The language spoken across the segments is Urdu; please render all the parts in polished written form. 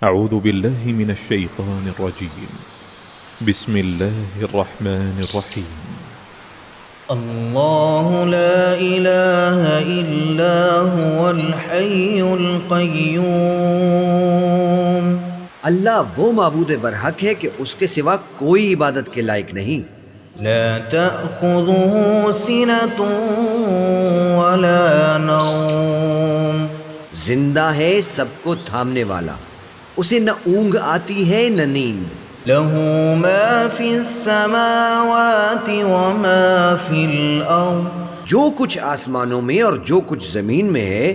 اعوذ باللہ من الشیطان الرجیم بسم اللہ الرحمن الرحیم اللہ لا الہ الا هو الحی القیوم، اللہ وہ معبود برحق ہے کہ اس کے سوا کوئی عبادت کے لائق نہیں۔ لا تأخذه سنة ولا نوم، زندہ ہے سب کو تھامنے والا، اسے نہ اونگ آتی ہے نہ نیند۔ له ما في السماوات وما في الأرض، جو کچھ آسمانوں میں اور جو کچھ زمین میں ہے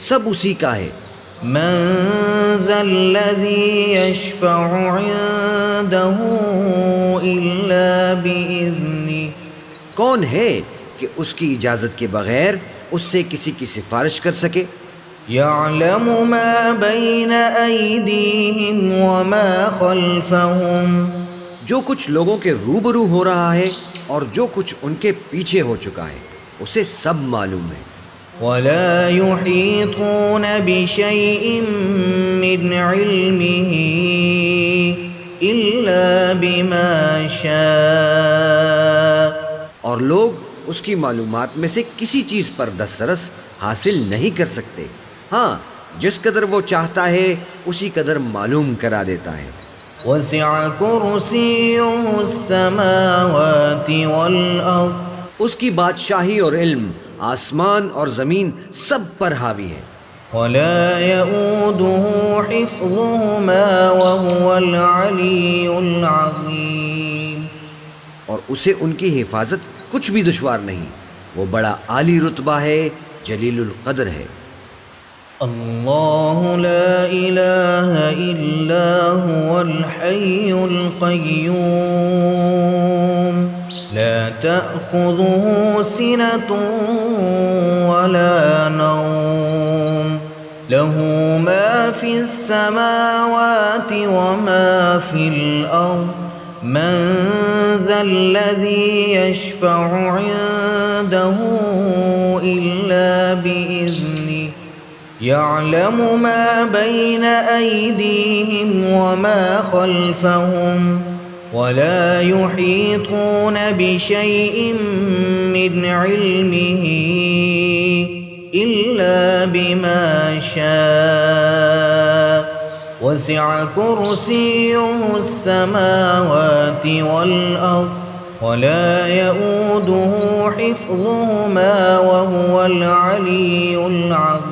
سب اسی کا ہے۔ من ذا الذي يشفع عنده إلا بإذنه، کون ہے کہ اس کی اجازت کے بغیر اس سے کسی کی سفارش کر سکے؟ يعلم ما بين أيديهم وما خلفهم، جو کچھ لوگوں کے روبرو ہو رہا ہے اور جو کچھ ان کے پیچھے ہو چکا ہے اسے سب معلوم ہے۔ ولا يحيطون بشيء من علمه إلا بما شاء، اور لوگ اس کی معلومات میں سے کسی چیز پر دسترس حاصل نہیں کر سکتے، ہاں جس قدر وہ چاہتا ہے اسی قدر معلوم کرا دیتا ہے۔ وسع كرسيه السماوات والأرض، اس کی بادشاہی اور علم آسمان اور زمین سب پر حاوی ہے۔ ولا يؤوده حفظهما وهو العلي العظيم، اور اسے ان کی حفاظت کچھ بھی دشوار نہیں، وہ بڑا عالی رتبہ ہے، جلیل القدر ہے۔ اللہ لا الہ الا هو الحی القیوم، لا تأخذه سنة ولا نوم، له ما في السماوات وما في الأرض، من ذا الذي يشفع عنده إلا بإذنه، يعلم ما بين أيديهم وما خلفهم، ولا يحيطون بشيء من علمه إلا بما شاء، وسع كرسيه السماوات والأرض، ولا يؤوده حفظهما وهو العلي العظيم۔